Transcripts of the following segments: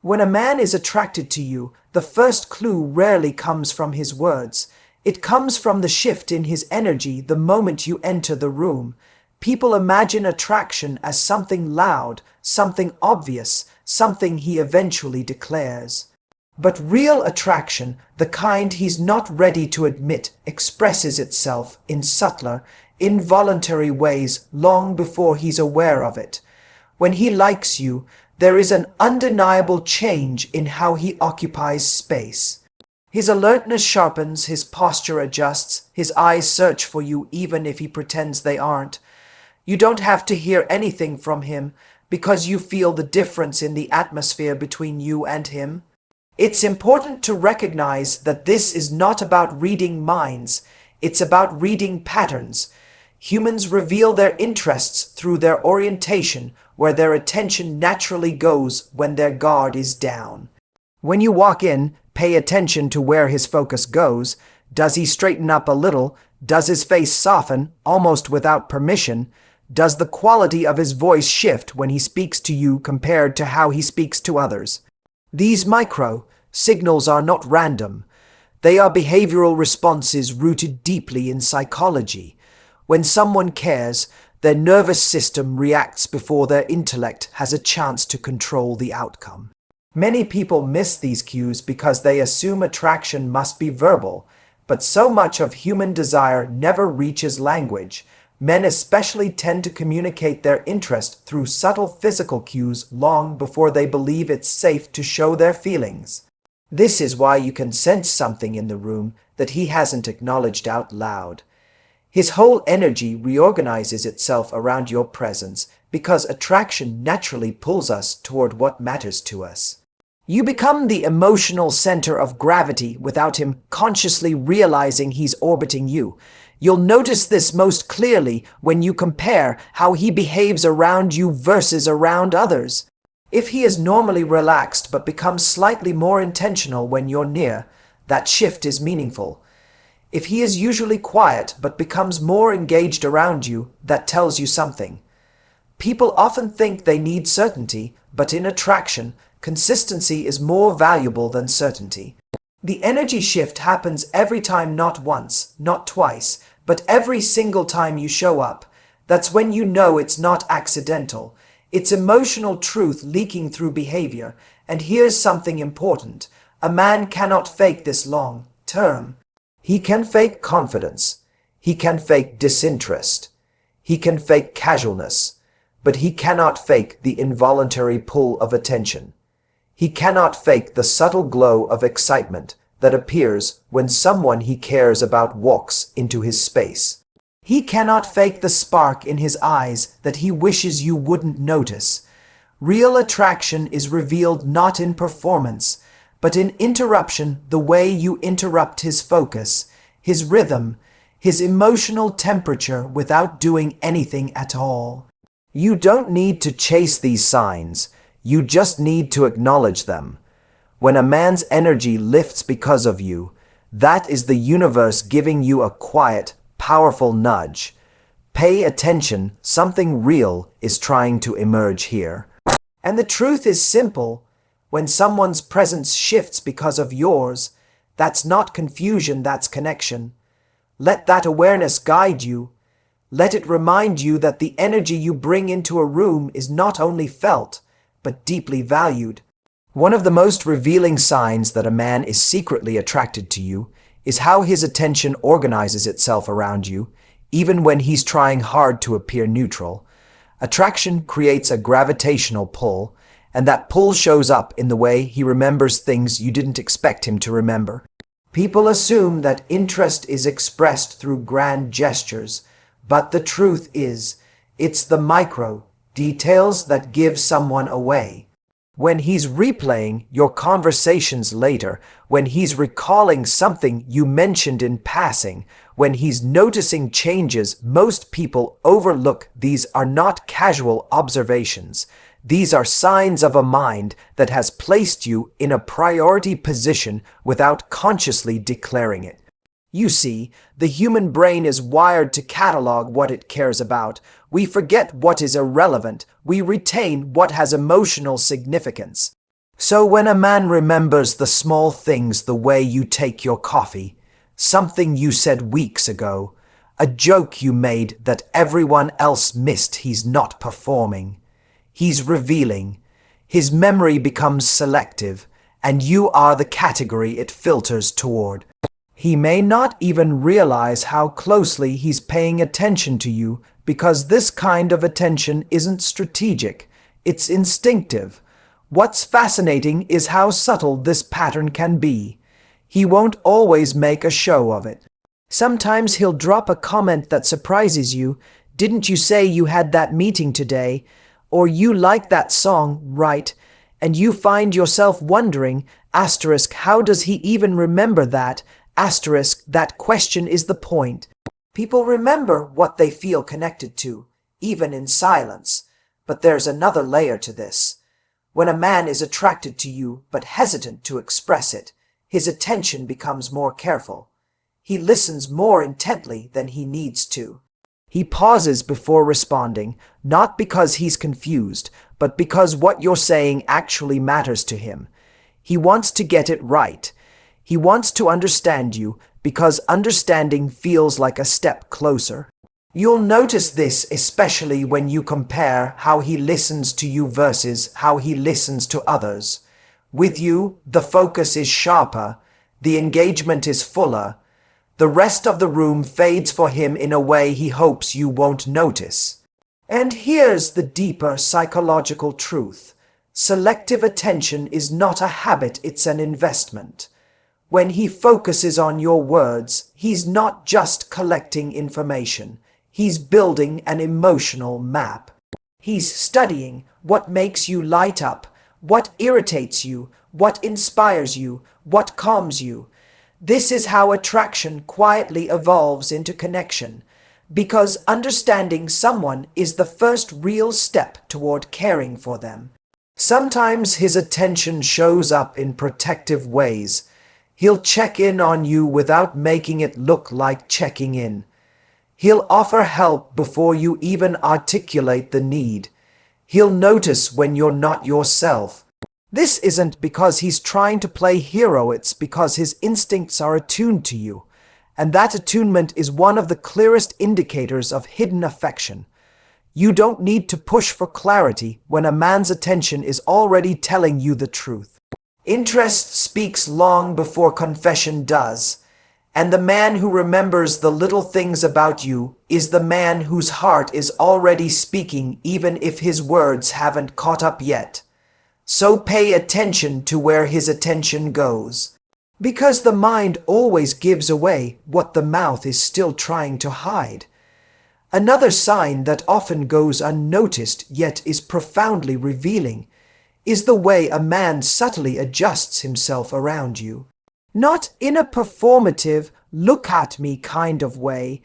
When a man is attracted to you, the first clue rarely comes from his words. It comes from the shift in his energy the moment you enter the room. People imagine attraction as something loud, something obvious, something he eventually declares. But real attraction, the kind he's not ready to admit, expresses itself in subtler, involuntary ways long before he's aware of it. When he likes you, there is an undeniable change in how he occupies space. His alertness sharpens, his posture adjusts, his eyes search for you even if he pretends they aren't. You don't have to hear anything from him because you feel the difference in the atmosphere between you and him. It's important to recognize that this is not about reading minds, it's about reading patterns. Humans reveal their interests through their orientation, where their attention naturally goes when their guard is down. When you walk in, pay attention to where his focus goes. Does he straighten up a little? Does his face soften, almost without permission? Does the quality of his voice shift when he speaks to you compared to how he speaks to others? These micro signals are not random. They are behavioral responses rooted deeply in psychology. When someone cares, their nervous system reacts before their intellect has a chance to control the outcome. Many people miss these cues because they assume attraction must be verbal, but so much of human desire never reaches language. Men especially tend to communicate their interest through subtle physical cues long before they believe it's safe to show their feelings. This is why you can sense something in the room that he hasn't acknowledged out loud. His whole energy reorganizes itself around your presence because attraction naturally pulls us toward what matters to us. You become the emotional center of gravity without him consciously realizing he's orbiting you. You'll notice this most clearly when you compare how he behaves around you versus around others. If he is normally relaxed but becomes slightly more intentional when you're near, that shift is meaningful. If he is usually quiet but becomes more engaged around you, that tells you something. People often think they need certainty, but in attraction, consistency is more valuable than certainty. The energy shift happens every time, not once, not twice, but every single time you show up. That's when you know it's not accidental. It's emotional truth leaking through behavior. And here's something important. A man cannot fake this long term. He can fake confidence. He can fake disinterest. He can fake casualness. But he cannot fake the involuntary pull of attention. He cannot fake the subtle glow of excitement that appears when someone he cares about walks into his space. He cannot fake the spark in his eyes that he wishes you wouldn't notice. Real attraction is revealed not in performance, but in interruption, the way you interrupt his focus, his rhythm, his emotional temperature without doing anything at all. You don't need to chase these signs. You just need to acknowledge them. When a man's energy lifts because of you, that is the universe giving you a quiet, powerful nudge. Pay attention, something real is trying to emerge here. And the truth is simple. When someone's presence shifts because of yours, that's not confusion, that's connection. Let that awareness guide you. Let it remind you that the energy you bring into a room is not only felt, but deeply valued. One of the most revealing signs that a man is secretly attracted to you is how his attention organizes itself around you, even when he's trying hard to appear neutral. Attraction creates a gravitational pull, and that pull shows up in the way he remembers things you didn't expect him to remember. People assume that interest is expressed through grand gestures, but the truth is, it's the micro details that give someone away. When he's replaying your conversations later, when he's recalling something you mentioned in passing, when he's noticing changes most people overlook, these are not casual observations. These are signs of a mind that has placed you in a priority position without consciously declaring it. You see, the human brain is wired to catalog what it cares about. We forget what is irrelevant. We retain what has emotional significance. So when a man remembers the small things, the way you take your coffee, something you said weeks ago, a joke you made that everyone else missed, he's not performing. He's revealing. His memory becomes selective, and you are the category it filters toward. He may not even realize how closely he's paying attention to you, because this kind of attention isn't strategic, it's instinctive. What's fascinating is how subtle this pattern can be. He won't always make a show of it. Sometimes he'll drop a comment that surprises you. Didn't you say you had that meeting today? Or you like that song, right? And you find yourself wondering, asterisk, how does he even remember that? Asterisk, that question is the point. People remember what they feel connected to, even in silence. But there's another layer to this. When a man is attracted to you but hesitant to express it, his attention becomes more careful. He listens more intently than he needs to. He pauses before responding, not because he's confused, but because what you're saying actually matters to him. He wants to get it right. He wants to understand you, because understanding feels like a step closer. You'll notice this especially when you compare how he listens to you versus how he listens to others. With you, the focus is sharper, the engagement is fuller. The rest of the room fades for him in a way he hopes you won't notice. And here's the deeper psychological truth. Selective attention is not a habit, it's an investment. When he focuses on your words, he's not just collecting information. He's building an emotional map. He's studying what makes you light up, what irritates you, what inspires you, what calms you. This is how attraction quietly evolves into connection, because understanding someone is the first real step toward caring for them. Sometimes his attention shows up in protective ways. He'll check in on you without making it look like checking in. He'll offer help before you even articulate the need. He'll notice when you're not yourself. This isn't because he's trying to play hero, it's because his instincts are attuned to you. And that attunement is one of the clearest indicators of hidden affection. You don't need to push for clarity when a man's attention is already telling you the truth. Interest speaks long before confession does. And the man who remembers the little things about you is the man whose heart is already speaking, even if his words haven't caught up yet. So pay attention to where his attention goes, because the mind always gives away what the mouth is still trying to hide. Another sign that often goes unnoticed yet is profoundly revealing is the way a man subtly adjusts himself around you. Not in a performative, look at me kind of way,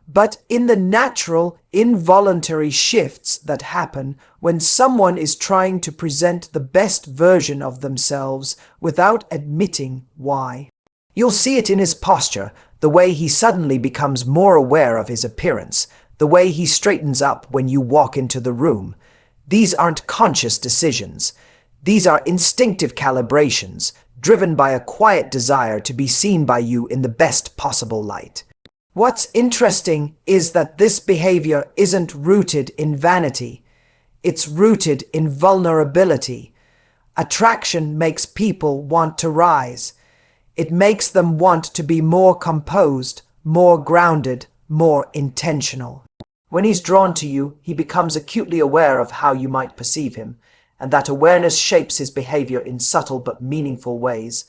but in the natural, involuntary shifts that happen when someone is trying to present the best version of themselves without admitting why. You'll see it in his posture, the way he suddenly becomes more aware of his appearance, the way he straightens up when you walk into the room. These aren't conscious decisions. These are instinctive calibrations, driven by a quiet desire to be seen by you in the best possible light. What's interesting is that this behavior isn't rooted in vanity. It's rooted in vulnerability. Attraction makes people want to rise. It makes them want to be more composed, more grounded, more intentional. When he's drawn to you, he becomes acutely aware of how you might perceive him, and that awareness shapes his behavior in subtle but meaningful ways.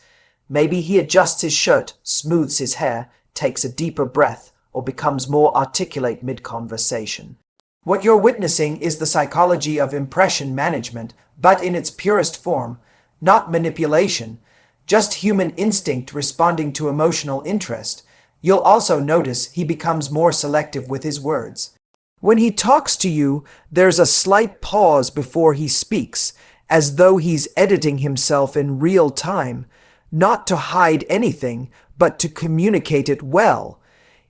Maybe he adjusts his shirt, smooths his hair, takes a deeper breath, or becomes more articulate mid-conversation. What you're witnessing is the psychology of impression management, but in its purest form, not manipulation, just human instinct responding to emotional interest. You'll also notice he becomes more selective with his words. When he talks to you, there's a slight pause before he speaks, as though he's editing himself in real time, not to hide anything, but to communicate it well.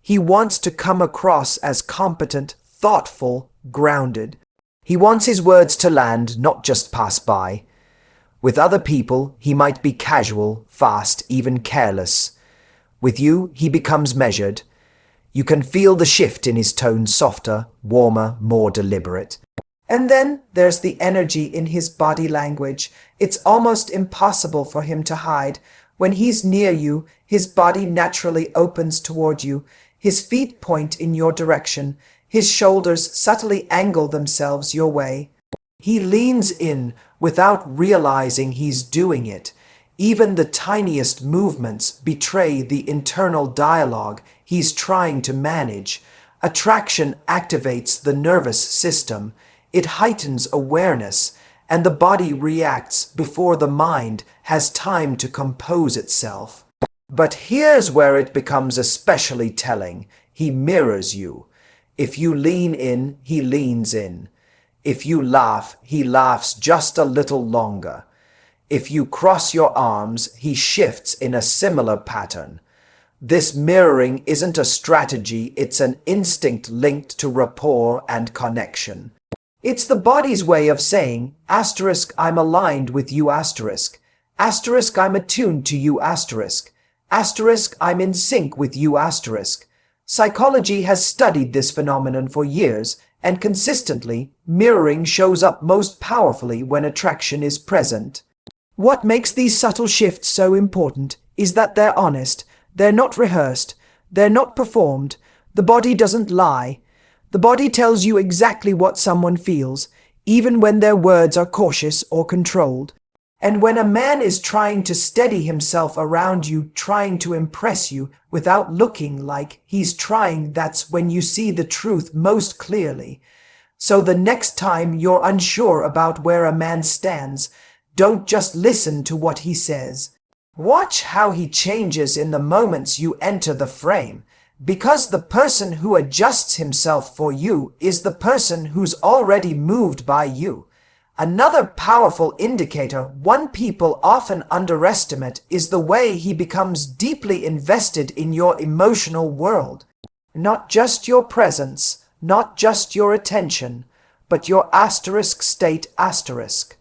He wants to come across as competent, thoughtful, grounded. He wants his words to land, not just pass by. With other people, he might be casual, fast, even careless. With you, he becomes measured. You can feel the shift in his tone, softer, warmer, more deliberate. And then there's the energy in his body language. It's almost impossible for him to hide. When he's near you, his body naturally opens toward you. His feet point in your direction. His shoulders subtly angle themselves your way. He leans in without realizing he's doing it. Even the tiniest movements betray the internal dialogue he's trying to manage. Attraction activates the nervous system. It heightens awareness, and the body reacts before the mind has time to compose itself. But here's where it becomes especially telling. He mirrors you. If you lean in, he leans in. If you laugh, he laughs just a little longer. If you cross your arms, he shifts in a similar pattern. This mirroring isn't a strategy, it's an instinct linked to rapport and connection. It's the body's way of saying, asterisk, I'm aligned with you, asterisk. Asterisk, I'm attuned to you, asterisk. Asterisk, I'm in sync with you, asterisk. Psychology has studied this phenomenon for years, and consistently, mirroring shows up most powerfully when attraction is present. What makes these subtle shifts so important is that they're honest, they're not rehearsed, they're not performed. The body doesn't lie. The body tells you exactly what someone feels, even when their words are cautious or controlled. And when a man is trying to steady himself around you, trying to impress you without looking like he's trying, that's when you see the truth most clearly. So the next time you're unsure about where a man stands, don't just listen to what he says. Watch how he changes in the moments you enter the frame, because the person who adjusts himself for you is the person who's already moved by you. Another powerful indicator one people often underestimate is the way he becomes deeply invested in your emotional world. Not just your presence, not just your attention, but your asterisk state asterisk.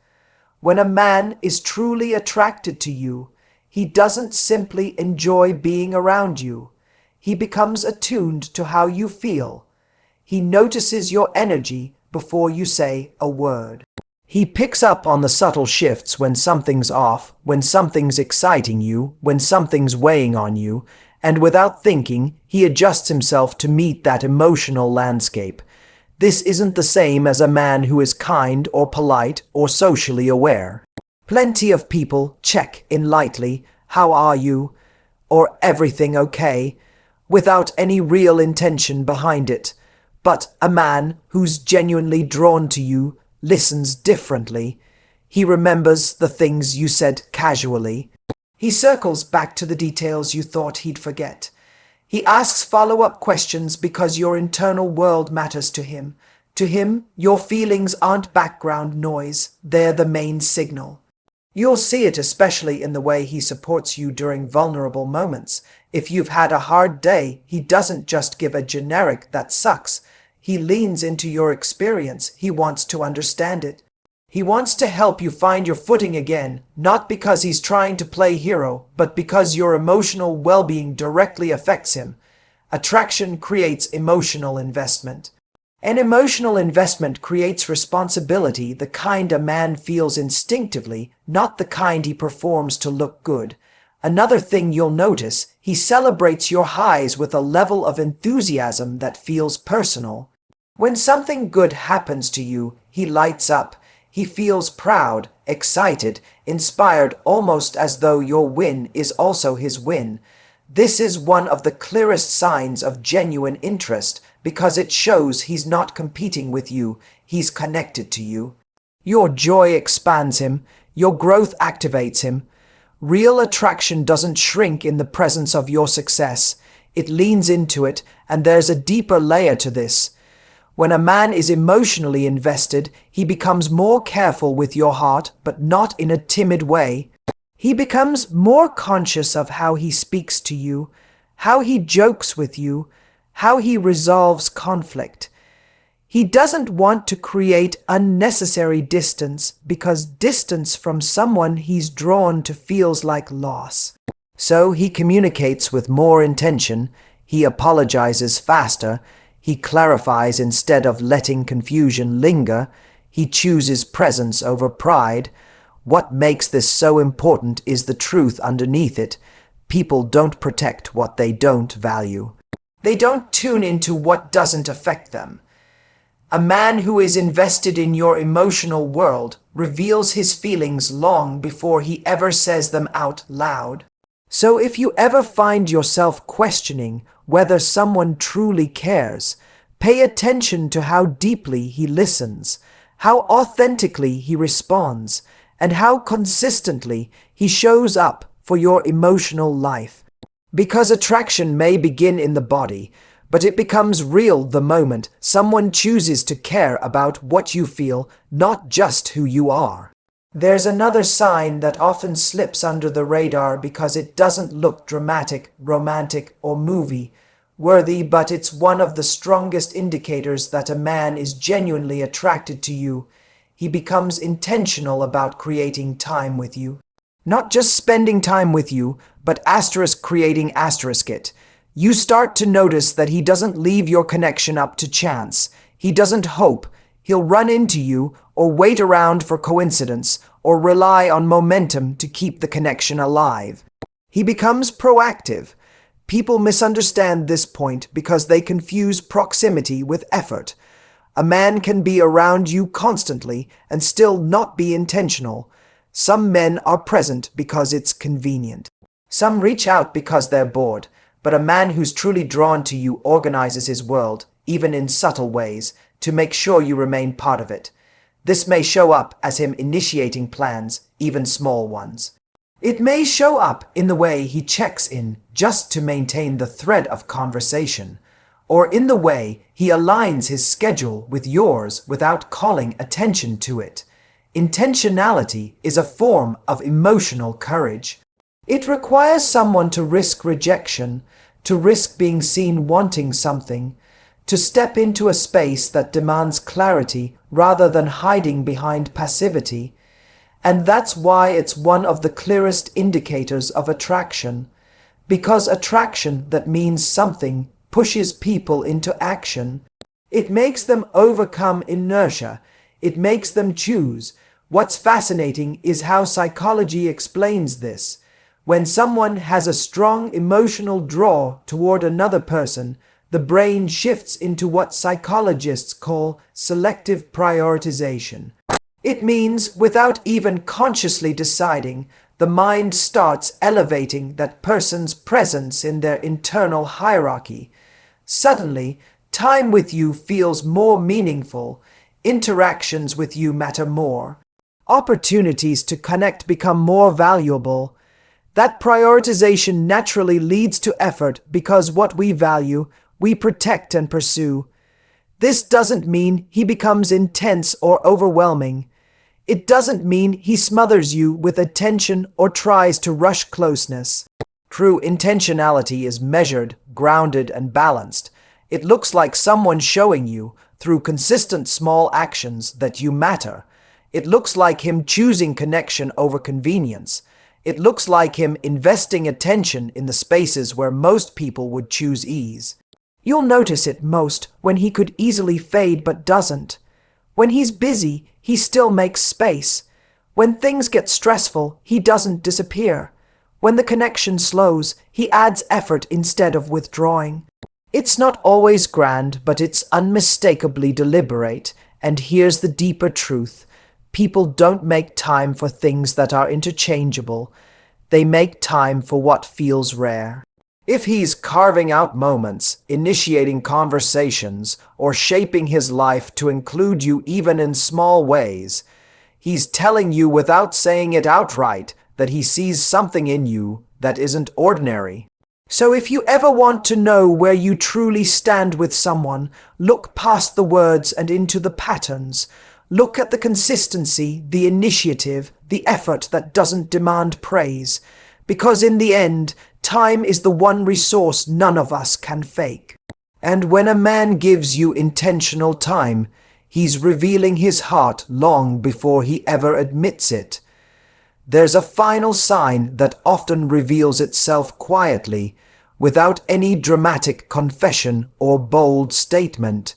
When a man is truly attracted to you, he doesn't simply enjoy being around you. He becomes attuned to how you feel. He notices your energy before you say a word. He picks up on the subtle shifts when something's off, when something's exciting you, when something's weighing on you, and without thinking, he adjusts himself to meet that emotional landscape. This isn't the same as a man who is kind or polite or socially aware. Plenty of people check in lightly, "How are you?" or "Everything okay?" without any real intention behind it. But a man who's genuinely drawn to you listens differently. He remembers the things you said casually. He circles back to the details you thought he'd forget. He asks follow-up questions because your internal world matters to him. To him, your feelings aren't background noise, they're the main signal. You'll see it especially in the way he supports you during vulnerable moments. If you've had a hard day, he doesn't just give a generic "that sucks." He leans into your experience. He wants to understand it. He wants to help you find your footing again, not because he's trying to play hero, but because your emotional well-being directly affects him. Attraction creates emotional investment. And emotional investment creates responsibility, the kind a man feels instinctively, not the kind he performs to look good. Another thing you'll notice, he celebrates your highs with a level of enthusiasm that feels personal. When something good happens to you, he lights up. He feels proud, excited, inspired, almost as though your win is also his win. This is one of the clearest signs of genuine interest because it shows he's not competing with you, he's connected to you. Your joy expands him, your growth activates him. Real attraction doesn't shrink in the presence of your success. It leans into it, and there's a deeper layer to this. When a man is emotionally invested, he becomes more careful with your heart, but not in a timid way. He becomes more conscious of how he speaks to you, how he jokes with you, how he resolves conflict. He doesn't want to create unnecessary distance because distance from someone he's drawn to feels like loss. So he communicates with more intention, he apologizes faster, he clarifies instead of letting confusion linger, he chooses presence over pride. What makes this so important is the truth underneath it. People don't protect what they don't value. They don't tune into what doesn't affect them. A man who is invested in your emotional world reveals his feelings long before he ever says them out loud. So if you ever find yourself questioning whether someone truly cares, pay attention to how deeply he listens, how authentically he responds, and how consistently he shows up for your emotional life. Because attraction may begin in the body, but it becomes real the moment someone chooses to care about what you feel, not just who you are. There's another sign that often slips under the radar because it doesn't look dramatic, romantic, or movie-worthy, but it's one of the strongest indicators that a man is genuinely attracted to you. He becomes intentional about creating time with you. Not just spending time with you, but creating it. You start to notice that he doesn't leave your connection up to chance. He doesn't hope he'll run into you or wait around for coincidence or rely on momentum to keep the connection alive. He becomes proactive. People misunderstand this point because they confuse proximity with effort. A man can be around you constantly and still not be intentional. Some men are present because it's convenient. Some reach out because they're bored. But a man who's truly drawn to you organizes his world, even in subtle ways, to make sure you remain part of it. This may show up as him initiating plans, even small ones. It may show up in the way he checks in just to maintain the thread of conversation, or in the way he aligns his schedule with yours without calling attention to it. Intentionality is a form of emotional courage. It requires someone to risk rejection, to risk being seen wanting something, to step into a space that demands clarity rather than hiding behind passivity. And that's why it's one of the clearest indicators of attraction, because attraction that means something pushes people into action. It makes them overcome inertia. It makes them choose. What's fascinating is how psychology explains this. When someone has a strong emotional draw toward another person, the brain shifts into what psychologists call selective prioritization. It means, without even consciously deciding, the mind starts elevating that person's presence in their internal hierarchy. Suddenly, time with you feels more meaningful. Interactions with you matter more. Opportunities to connect become more valuable. That prioritization naturally leads to effort because what we value, we protect and pursue. This doesn't mean he becomes intense or overwhelming. It doesn't mean he smothers you with attention or tries to rush closeness. True intentionality is measured, grounded, and balanced. It looks like someone showing you, through consistent small actions, that you matter. It looks like him choosing connection over convenience. It looks like him investing attention in the spaces where most people would choose ease. You'll notice it most when he could easily fade but doesn't. When he's busy, he still makes space. When things get stressful, he doesn't disappear. When the connection slows, he adds effort instead of withdrawing. It's not always grand, but it's unmistakably deliberate. And here's the deeper truth. People don't make time for things that are interchangeable. They make time for what feels rare. If he's carving out moments, initiating conversations, or shaping his life to include you even in small ways, he's telling you without saying it outright that he sees something in you that isn't ordinary. So if you ever want to know where you truly stand with someone, look past the words and into the patterns. Look at the consistency, the initiative, the effort that doesn't demand praise. Because in the end, time is the one resource none of us can fake. And when a man gives you intentional time, he's revealing his heart long before he ever admits it. There's a final sign that often reveals itself quietly, without any dramatic confession or bold statement.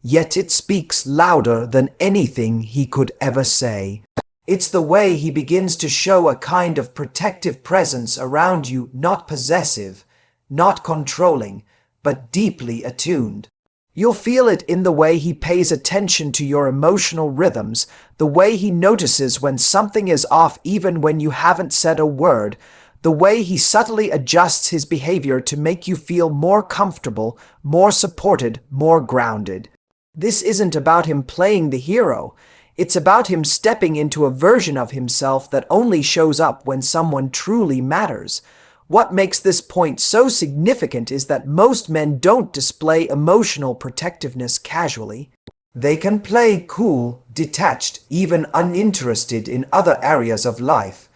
Yet it speaks louder than anything he could ever say. It's the way he begins to show a kind of protective presence around you, not possessive, not controlling, but deeply attuned. You'll feel it in the way he pays attention to your emotional rhythms, the way he notices when something is off even when you haven't said a word, the way he subtly adjusts his behavior to make you feel more comfortable, more supported, more grounded. This isn't about him playing the hero. It's about him stepping into a version of himself that only shows up when someone truly matters. What makes this point so significant is that most men don't display emotional protectiveness casually. They can play cool, detached, even uninterested in other areas of life.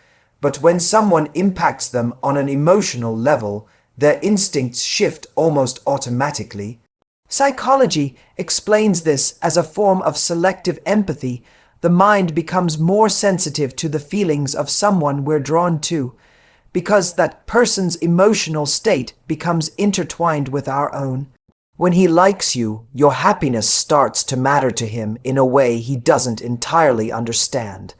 But when someone impacts them on an emotional level, their instincts shift almost automatically. Psychology explains this as a form of selective empathy. The mind becomes more sensitive to the feelings of someone we're drawn to, because that person's emotional state becomes intertwined with our own. When he likes you, your happiness starts to matter to him in a way he doesn't entirely understand.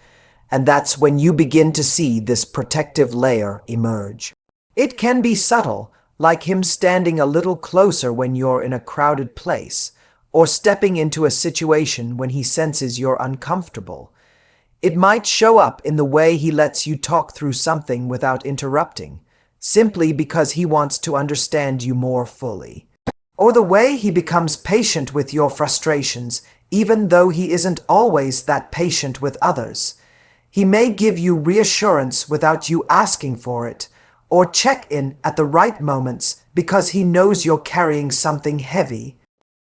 And that's when you begin to see this protective layer emerge. It can be subtle, like him standing a little closer when you're in a crowded place, or stepping into a situation when he senses you're uncomfortable. It might show up in the way he lets you talk through something without interrupting, simply because he wants to understand you more fully. Or the way he becomes patient with your frustrations, even though he isn't always that patient with others. He may give you reassurance without you asking for it, or check in at the right moments because he knows you're carrying something heavy.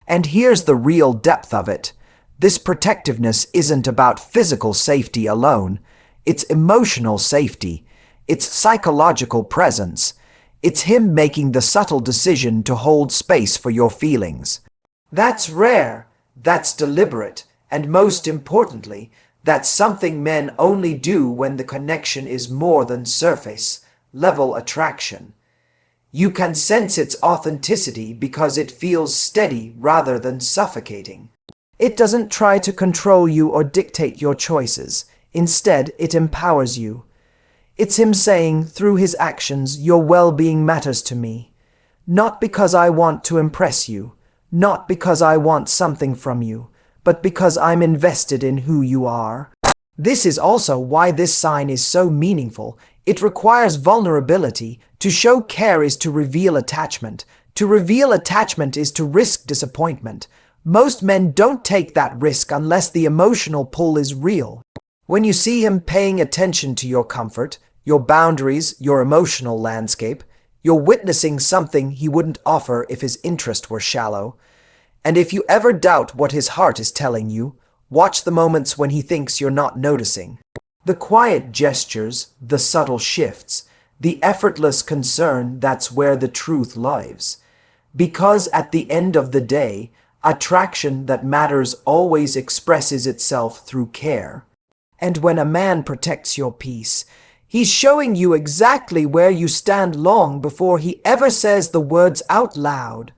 And here's the real depth of it. This protectiveness isn't about physical safety alone. It's emotional safety. It's psychological presence. It's him making the subtle decision to hold space for your feelings. That's rare. That's deliberate. And most importantly, that's something men only do when the connection is more than surface-level attraction. You can sense its authenticity because it feels steady rather than suffocating. It doesn't try to control you or dictate your choices. Instead, it empowers you. It's him saying, through his actions, your well-being matters to me. Not because I want to impress you, not because I want something from you, but because I'm invested in who you are. This is also why this sign is so meaningful. It requires vulnerability. To show care is to reveal attachment. To reveal attachment is to risk disappointment. Most men don't take that risk unless the emotional pull is real. When you see him paying attention to your comfort, your boundaries, your emotional landscape, you're witnessing something he wouldn't offer if his interest were shallow. And if you ever doubt what his heart is telling you, watch the moments when he thinks you're not noticing. The quiet gestures, the subtle shifts, the effortless concern, that's where the truth lies. Because at the end of the day, attraction that matters always expresses itself through care. And when a man protects your peace, he's showing you exactly where you stand long before he ever says the words out loud.